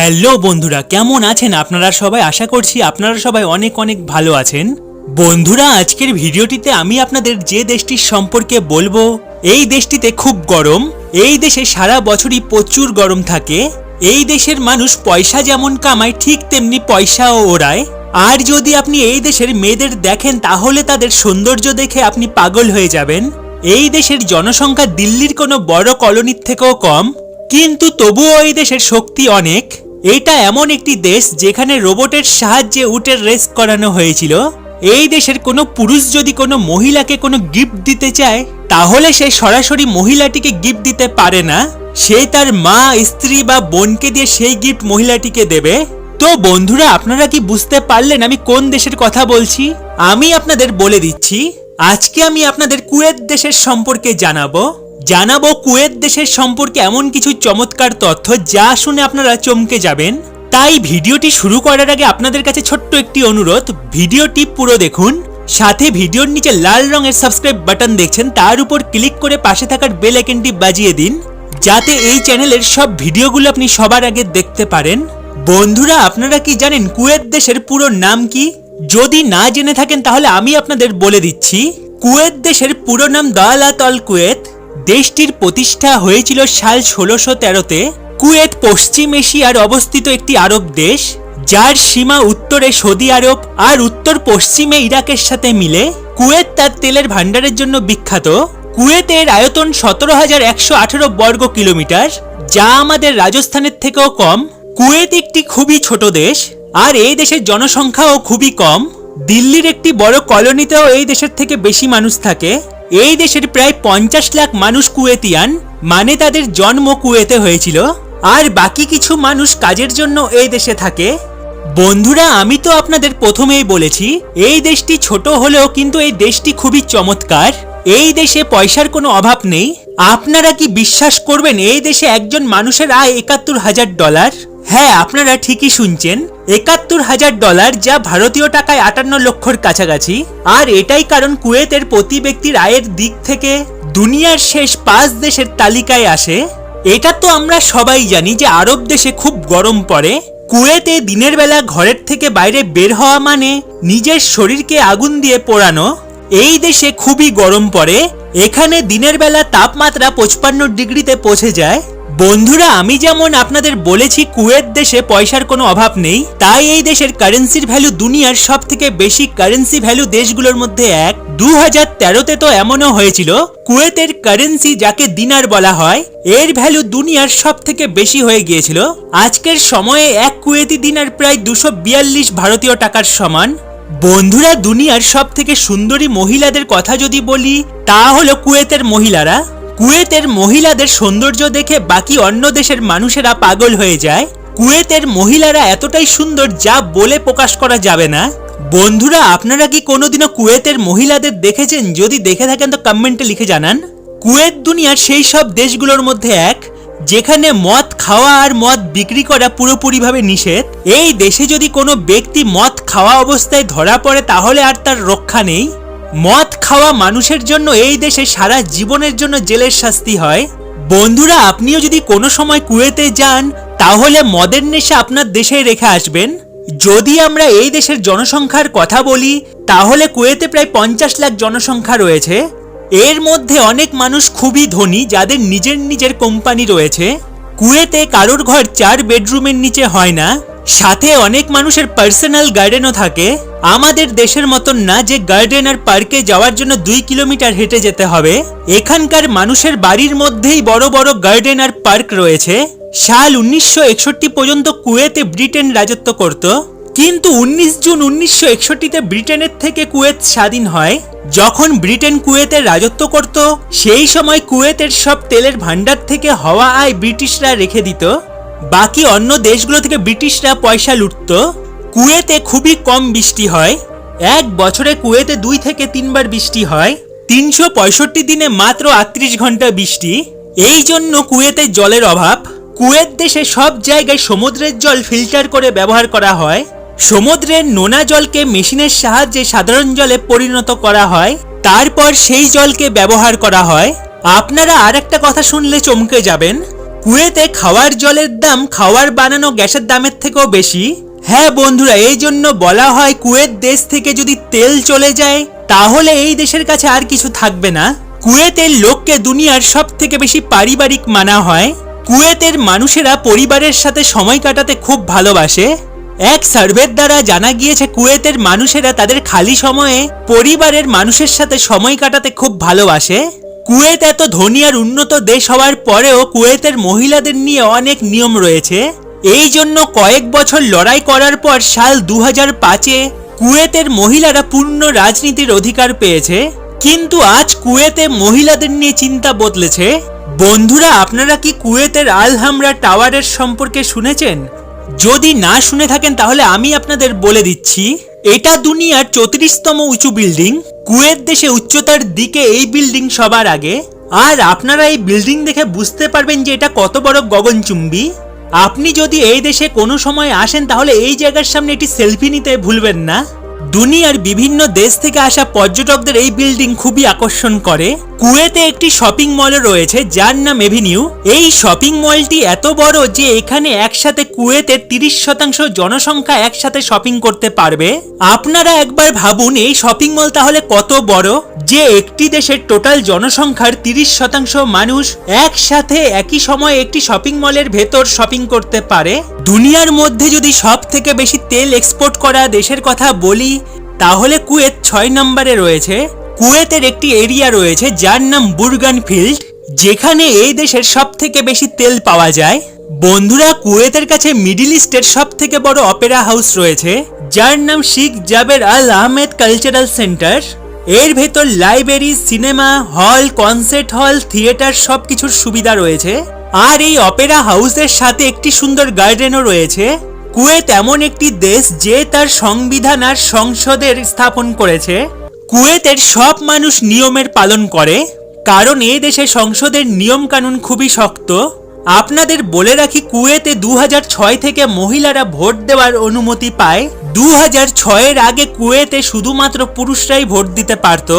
Hello বন্ধুরা, কেমন আছেন আপনারা সবাই? আশা করছি আপনারা সবাই অনেক অনেক ভালো আছেন। বন্ধুরা, আজকের ভিডিওটিতে আমি আপনাদের যে দেশটির সম্পর্কে বলবো, এই দেশটিতে খুব গরম। এই দেশে সারা বছরই প্রচুর গরম থাকে। এই দেশের মানুষ পয়সা যেমন কামায় ঠিক তেমনি পয়সাও ওড়ায়। আর যদি আপনি এই দেশের মেয়েদের দেখেন তাহলে তাদের সৌন্দর্য দেখে আপনি পাগল হয়ে যাবেন। এই দেশের জনসংখ্যা দিল্লির কোনো বড় কলোনির থেকেও কম, কিন্তু তবুও এই দেশের শক্তি অনেক। এটা এমন একটি দেশ যেখানে রোবটের সাহায্যে উটের রেস করানো হয়েছিল। এই দেশের কোনো পুরুষ যদি কোনো মহিলাকে কোনো গিফট দিতে চায় তাহলে সে সরাসরি মহিলাটিকে গিফট দিতে পারে না, সে তার মা, স্ত্রী বা বোনকে দিয়ে সেই গিফট মহিলাটিকে দেবে। তো বন্ধুরা, আপনারা কি বুঝতে পারলেন আমি কোন দেশের কথা বলছি? আমি আপনাদের বলে দিচ্ছি। আজকে আমি আপনাদের কুয়েত দেশের সম্পর্কে জানাবো কুয়েত দেশের সম্পর্কে এমন কিছু চমৎকার তথ্য যা শুনে আপনারা চমকে যাবেন। তাই ভিডিওটি শুরু করার আগে আপনাদের কাছে ছোট্ট একটি অনুরোধ, ভিডিওটি পুরো দেখুন, সাথে ভিডিওর নিচে লাল রঙের সাবস্ক্রাইব বাটন দেখছেন তার উপর ক্লিক করে পাশে থাকার বেল আইকনটি বাজিয়ে দিন, যাতে এই চ্যানেলের সব ভিডিওগুলো আপনি সবার আগে দেখতে পারেন। বন্ধুরা, আপনারা কি জানেন কুয়েত দেশের পুরো নাম কি? যদি না জেনে থাকেন তাহলে আমি আপনাদের বলে দিচ্ছি। কুয়েত দেশের পুরো নাম দাওলাত আল কুয়েত। দেশটির প্রতিষ্ঠা হয়েছিল সাল 1613-তে। কুয়েত পশ্চিম এশিয়ার অবস্থিত একটি আরব দেশ, যার সীমা উত্তরে সৌদি আরব আর উত্তর পশ্চিমে ইরাকের সাথে মিলে। কুয়েত তার তেলের ভান্ডারের জন্য বিখ্যাত। কুয়েতের আয়তন 17,118 বর্গ কিলোমিটার, যা আমাদের রাজস্থানের থেকেও কম। কুয়েত একটি খুবই ছোট দেশ, আর এই দেশের জনসংখ্যাও খুবই কম। দিল্লির একটি বড় কলোনিতেও এই দেশের থেকে বেশি মানুষ থাকে। এই দেশের প্রায় 50 লাখ মানুষ কুয়েতিয়ান, মানে তাদের জন্ম কুয়েতে হয়েছিল, আর বাকি কিছু মানুষ কাজের জন্য এই দেশে থাকে। বন্ধুরা, আমি তো আপনাদের প্রথমেই বলেছি এই দেশটি ছোট হলেও কিন্তু এই দেশটি খুবই চমৎকার। এই দেশে পয়সার কোনো অভাব নেই। আপনারা কি বিশ্বাস করবেন এই দেশে একজন মানুষের আয় $71,000? হ্যাঁ, আপনারা ঠিকই শুনছেন, $71,000, যা ভারতীয় টাকায় 58 লক্ষর কাছাকাছি। আর এটাই কারণ কুয়েতের প্রতি ব্যক্তির আয়ের দিক থেকে দুনিয়ার শেষ 5 দেশের তালিকায় আসে। এটা তো আমরা সবাই জানি যে আরব দেশে খুব গরম পড়ে। কুয়েতে দিনের বেলা ঘরের থেকে বাইরে বের হওয়া মানে নিজের শরীরকে আগুন দিয়ে পোড়ানো। এই দেশে খুবই গরম পড়ে। এখানে দিনের বেলা তাপমাত্রা 55 ডিগ্রিতে পৌঁছে যায়। বন্ধুরা, আমি যেমন আপনাদের বলেছি কুয়েত দেশে পয়সার কোনো অভাব নেই, তাই এই দেশের কারেন্সির ভ্যালু দুনিয়ার সব থেকে বেশি কারেন্সি ভ্যালু দেশগুলোর মধ্যে এক। 2013-তে তো এমনও হয়েছিল কুয়েতের কারেন্সি, যাকে দিনার বলা হয়, এর ভ্যালু দুনিয়ার সব থেকে বেশি হয়ে গিয়েছিল। আজকের সময়ে এক কুয়েতি দিনার প্রায় 242 ভারতীয় টাকার সমান। বন্ধুরা, দুনিয়ার সব থেকে সুন্দরী মহিলাদের কথা যদি বলি, তা হলো কুয়েতের মহিলারা। কুয়েতের মহিলাদের সৌন্দর্য দেখে বাকি অন্য দেশের মানুষেরা পাগল হয়ে যায়। কুয়েতের মহিলারা এতটাই সুন্দর যা বলে প্রকাশ করা যাবে না। বন্ধুরা, আপনারা কি কোনোদিনও কুয়েতের মহিলাদের দেখেছেন? যদি দেখে থাকেন তো কমেন্টে লিখে জানান। কুয়েত দুনিয়ার সেই সব দেশগুলোর মধ্যে এক যেখানে মদ খাওয়া আর মদ বিক্রি করা পুরোপুরিভাবে নিষেধ। এই দেশে যদি কোনো ব্যক্তি মদ খাওয়া অবস্থায় ধরা পড়ে তাহলে আর তার রক্ষা নেই। মদ খাওয়া মানুষের জন্য এই দেশে সারা জীবনের জন্য জেলের শাস্তি হয়। বন্ধুরা, আপনিও যদি কোনো সময় কুয়েতে যান তাহলে মদের নেশা আপনার দেশে রেখে আসবেন। যদি আমরা এই দেশের জনসংখ্যার কথা বলি তাহলে কুয়েতে প্রায় 50 লাখ জনসংখ্যা রয়েছে। এর মধ্যে অনেক মানুষ খুবই ধনী, যাদের নিজের কোম্পানি রয়েছে। কুয়েতে কারোর ঘর 4 বেডরুমের নিচে হয় না, সাথে অনেক মানুষের পার্সোনাল গার্ডেনও থাকে। আমাদের দেশের মতন না যে গার্ডেন আর পার্কে যাওয়ার জন্য 2 কিলোমিটার হেঁটে যেতে হবে। এখানকার মানুষের বাড়ির মধ্যেই বড় বড় গার্ডেন আর পার্ক রয়েছে। সাল 1961 পর্যন্ত কুয়েতে ব্রিটেন রাজত্ব করত, কিন্তু 19 জুন 1961-তে ব্রিটেনের থেকে কুয়েত স্বাধীন হয়। যখন ব্রিটেন কুয়েতের রাজত্ব করত সেই সময় কুয়েতের সব তেলের ভান্ডার থেকে হওয়া আয় ব্রিটিশরা রেখে দিত। বাকি অন্য দেশগুলো থেকে ব্রিটিশরা পয়সা লুটত। কুয়েতে খুবই কম বৃষ্টি হয়। এক বছরে কুয়েতে 2 থেকে 3 বার বৃষ্টি হয়। 365 দিনে মাত্র 38 ঘন্টা বৃষ্টি। এই জন্য কুয়েতে জলের অভাব। কুয়েত দেশে সব জায়গায় সমুদ্রের জল ফিল্টার করে ব্যবহার করা হয়। সমুদ্রের নোনা জলকে মেশিনের সাহায্যে সাধারণ জলে পরিণত করা হয়, তারপর সেই জলকে ব্যবহার করা হয়। আপনারা আর একটা কথা শুনলে চমকে যাবেন। কুয়েতে খাওয়ার জলের দাম খাওয়ার বানানো গ্যাসের দামের থেকেও বেশি। হ্যাঁ বন্ধুরা, এই জন্য বলা হয় কুয়েত দেশ থেকে যদি তেল চলে যায় তাহলে এই দেশের কাছে আর কিছু থাকবে না। কুয়েতের লোককে দুনিয়ার সব থেকে বেশি পারিবারিক মানা হয়। কুয়েতের মানুষেরা পরিবারের সাথে সময় কাটাতে খুব ভালোবাসে। এক সার্ভের দ্বারা জানা গিয়েছে কুয়েতের মানুষেরা তাদের খালি সময়ে পরিবারের মানুষের সাথে সময় কাটাতে খুব ভালোবাসে। কুয়েত এত ধনী আর উন্নত দেশ হওয়ার পরেও কুয়েতের মহিলাদের নিয়ে অনেক নিয়ম রয়েছে। এই জন্য কয়েক বছর লড়াই করার পর সাল 2005-এ কুয়েতের মহিলারা পূর্ণ রাজনীতির অধিকার পেয়েছে। কিন্তু আজ কুয়েতে মহিলাদের নিয়ে চিন্তা বদলেছে। বন্ধুরা, আপনারা কি কুয়েতের আল হামরা টাওয়ারের সম্পর্কে শুনেছেন? যদি না শুনে থাকেন তাহলে আমি আপনাদের বলে দিচ্ছি। এটা দুনিয়ার 34তম উঁচু বিল্ডিং। কুয়েত দেশে উচ্চতার দিকে এই বিল্ডিং সবার আগে। আর আপনারা এই বিল্ডিং দেখে বুঝতে পারবেন যে এটা কত বড় গগনচুম্বী। আপনি যদি এই দেশে কোনো সময় আসেন তাহলে এই জায়গার সামনে একটি সেলফি নিতে ভুলবেন না। দুনিয়ার বিভিন্ন দেশ থেকে আসা পর্যটকদের এই বিল্ডিং খুবই আকর্ষণ করে। কুয়েতে একটি শপিং মলও রয়েছে যার নাম এভিনিউ। এই শপিং মলটি এত বড় যে এখানে একসাথে কুয়েতের 30% জনসংখ্যা একসাথে শপিং করতে পারবে। আপনারা একবার ভাবুন এই শপিং মল তাহলে কত বড়, যে একটি দেশের টোটাল জনসংখ্যার 30% মানুষ একসাথে একই সময়ে একটি শপিং মলের ভেতর শপিং করতে পারে। দুনিয়ার মধ্যে যদি সব থেকে বেশি তেল এক্সপোর্ট করা দেশের কথা বলি তাহলে কুয়েত 6 নম্বরে রয়েছে। কুয়েতের একটি এরিয়া রয়েছে যার নাম বুরগান ফিল্ড, যেখানে এই দেশের সব থেকে বেশি তেল পাওয়া যায়। বন্ধুরা, কুয়েতের কাছে মিডিল ইস্টের সব থেকে বড় অপেরা হাউস রয়েছে যার নাম শেখ জাবের আল আহমেদ কালচারাল সেন্টার। এর ভেতর লাইব্রেরি, সিনেমা হল, কনসার্ট হল, থিয়েটার সবকিছুর সুবিধা রয়েছে। আর এই অপেরা হাউসের সাথে একটি সুন্দর গার্ডেনও রয়েছে। কুয়েত এমন একটি দেশ যে তার সংবিধান আর সংসদের স্থাপন করেছে। কুয়েতের সব মানুষ নিয়মের পালন করে, কারণ এই দেশে সংসদের নিয়ম কানুন খুবই শক্ত। আপনাদের বলে রাখি, কুয়েতে 2006 থেকে মহিলারা ভোট দেওয়ার অনুমতি পায়। 2006-এর আগে কুয়েতে শুধুমাত্র পুরুষরাই ভোট দিতে পারত।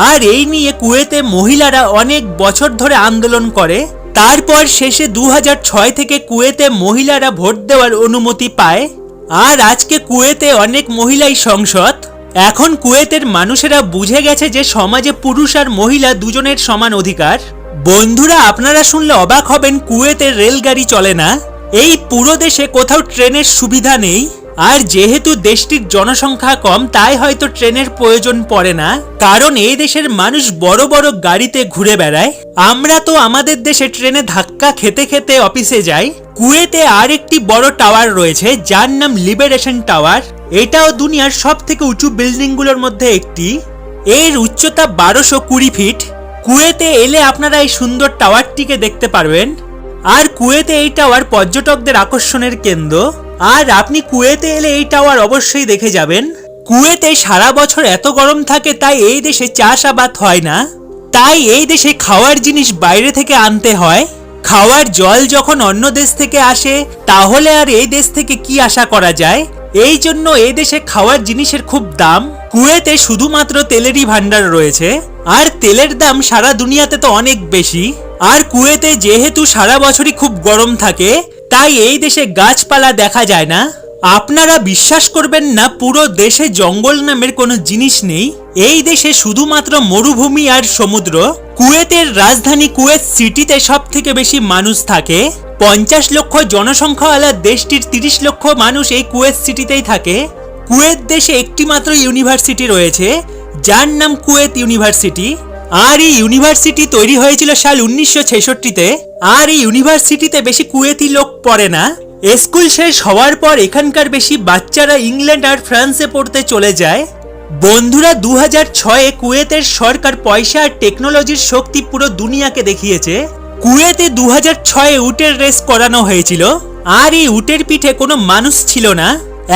আর এই নিয়ে কুয়েতে মহিলারা অনেক বছর ধরে আন্দোলন করে। তারপর শেষে 2006 থেকে কুয়েতে মহিলারা ভোট দেওয়ার অনুমতি পায়। আর আজকে কুয়েতে অনেক মহিলাই সংসদ। এখন কুয়েতের মানুষেরা বুঝে গেছে যে সমাজে পুরুষ আর মহিলা দুজনের সমান অধিকার। বন্ধুরা, আপনারা শুনলে অবাক হবেন, কুয়েতের রেলগাড়ি চলে না। এই পুরো দেশে কোথাও ট্রেনের সুবিধা নেই। আর যেহেতু দেশটির জনসংখ্যা কম তাই হয়তো ট্রেনের প্রয়োজন পড়ে না, কারণ এই দেশের মানুষ বড় বড় গাড়িতে ঘুরে বেড়ায়। আমরা তো আমাদের দেশে ট্রেনে ধাক্কা খেতে খেতে অফিসে যাই। কুয়েতে আরেকটি বড় টাওয়ার রয়েছে যার নাম লিবারেশন টাওয়ার। এটাও দুনিয়ার সব থেকে উঁচু বিল্ডিংগুলোর মধ্যে একটি। এর উচ্চতা 1220 ফিট। কুয়েতে এলে আপনারা এই সুন্দর টাওয়ারটিকে দেখতে পারবেন। আর কুয়েতে এই টাওয়ার পর্যটকদের আকর্ষণের কেন্দ্র। আর আপনি কুয়েতে এলে এই টাওয়ার অবশ্যই দেখে যাবেন। কুয়েতে সারা বছর এত গরম থাকে তাই এই দেশে চাষাবাদ হয় না। তাই এই দেশে খাওয়ার জিনিস বাইরে থেকে আনতে হয়। খাওয়ার জল যখন অন্য দেশ থেকে আসে তাহলে আর এই দেশ থেকে কি আশা করা যায়। এই জন্য এই দেশে খাওয়ার জিনিসের খুব দাম। কুয়েতে শুধুমাত্র তেলেরই ভান্ডার রয়েছে, আর তেলের দাম সারা দুনিয়াতে তো অনেক বেশি। আর কুয়েতে যেহেতু সারা বছরই খুব গরম থাকে তাই এই দেশে গাছপালা দেখা যায় না। আপনারা বিশ্বাস করবেন না, পুরো দেশে জঙ্গল নামের কোনো জিনিস নেই। এই দেশে শুধুমাত্র মরুভূমি আর সমুদ্র। কুয়েতের রাজধানী কুয়েত সিটিতে সব থেকে বেশি মানুষ থাকে। 50 লক্ষ জনসংখ্যাওয়ালা দেশটির 30 লক্ষ মানুষ এই কুয়েত সিটিতেই থাকে। কুয়েত দেশে একটি মাত্র ইউনিভার্সিটি রয়েছে যার নাম কুয়েত ইউনিভার্সিটি। আর এই ইউনিভার্সিটি তৈরি হয়েছিল সাল 1966-তে। আর এই ইউনিভার্সিটিতে বেশি কুয়েতি লোক পড়ে না। স্কুল শেষ হওয়ার পর এখানকার বেশি বাচ্চারা ইংল্যান্ড আর ফ্রান্সে পড়তে চলে যায়। বন্ধুরা, 2006-এ কুয়েতের সরকার পয়সা আর টেকনোলজির শক্তি পুরো দুনিয়াকে দেখিয়েছে। কুয়েতে 2006-এ উটের রেস করানো হয়েছিল। আর এই উটের পিঠে কোনো মানুষ ছিল না।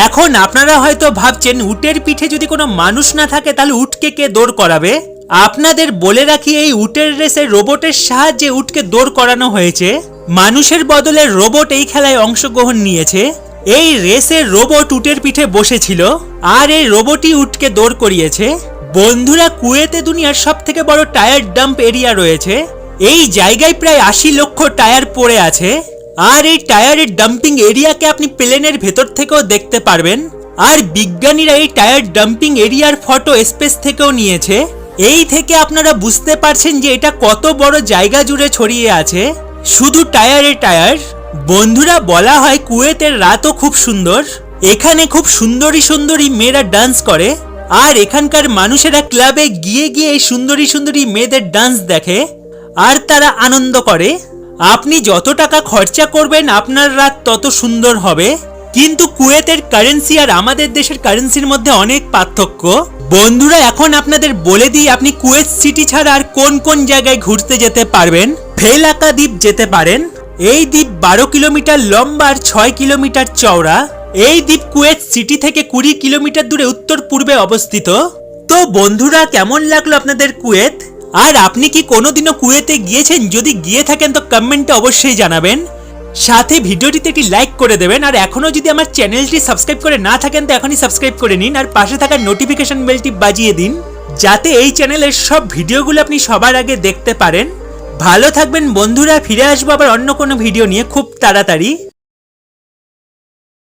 এখন আপনারা হয়তো ভাবছেন, উটের পিঠে যদি কোনো মানুষ না থাকে তাহলে উটকে কে দৌড় করাবে। আপনাদের বলে রাখি, এই উটের রেসে রোবটের সাহায্যে উটকে দৌড় করানো হয়েছে। মানুষের বদলে রোবট এই খেলায় অংশগ্রহণ নিয়েছে। এই রেসে রোবট উটের পিঠে বসেছিল আর এই রোবটই উটকে দৌড় করিয়েছে। বন্ধুরা, কুয়েতে দুনিয়ার সব থেকে বড় টায়ার ডাম্প এরিয়া রয়েছে। এই জায়গায় প্রায় 80 লক্ষ টায়ার পড়ে আছে। আর এই টায়ারের ডাম্পিং এরিয়াকে আপনি প্লেনের ভেতর থেকেও দেখতে পারবেন। আর বিজ্ঞানীরা এই টায়ার ডাম্পিং এরিয়ার ফটো স্পেস থেকেও নিয়েছে। এই থেকে আপনারা বুঝতে পারছেন যে এটা কত বড় জায়গা জুড়ে ছড়িয়ে আছে, শুধু টায়ারে টায়ার। বন্ধুরা, বলা হয় কুয়েতের রাতও খুব সুন্দর। এখানে খুব সুন্দরী সুন্দরী মেয়েরা ডান্স করে, আর এখানকার মানুষেরা ক্লাবে গিয়ে গিয়ে এই সুন্দরী সুন্দরী মেয়েদের ডান্স দেখে আর তারা আনন্দ করে। আপনি যত টাকা খরচা করবেন আপনার রাত তত সুন্দর হবে। কিন্তু কুয়েতের কারেন্সি আর আমাদের দেশের কারেন্সির মধ্যে অনেক পার্থক্য। বন্ধুরা, এখন আপনাদের বলে দিই আপনি কুয়েত সিটি ছাড়া আর কোন কোন জায়গায় ঘুরতে যেতে পারবেন। ফেলাকা দ্বীপ যেতে পারেন। এই দ্বীপ 12 কিলোমিটার লম্বা আর 6 কিলোমিটার চওড়া। এই দ্বীপ কুয়েত সিটি থেকে 20 কিলোমিটার দূরে উত্তর পূর্বে অবস্থিত। তো বন্ধুরা, কেমন লাগলো আপনাদের কুয়েত? আর আপনি কি কোনোদিনও কুয়েতে গিয়েছেন? যদি গিয়ে থাকেন তো কমেন্টে অবশ্যই জানাবেন। সাথে ভিডিওটিতে একটি লাইক করে দেবেন। আর এখনো যদি আমার চ্যানেলটি সাবস্ক্রাইব করে না থাকেন তো এখনই সাবস্ক্রাইব করে নিন, আর পাশে থাকা নোটিফিকেশন বেলটি বাজিয়ে দিন, যাতে এই চ্যানেলের সব ভিডিওগুলো আপনি সবার আগে দেখতে পারেন। ভালো থাকবেন বন্ধুরা, ফিরে আসবো আবার অন্য কোনো ভিডিও নিয়ে খুব তাড়াতাড়ি।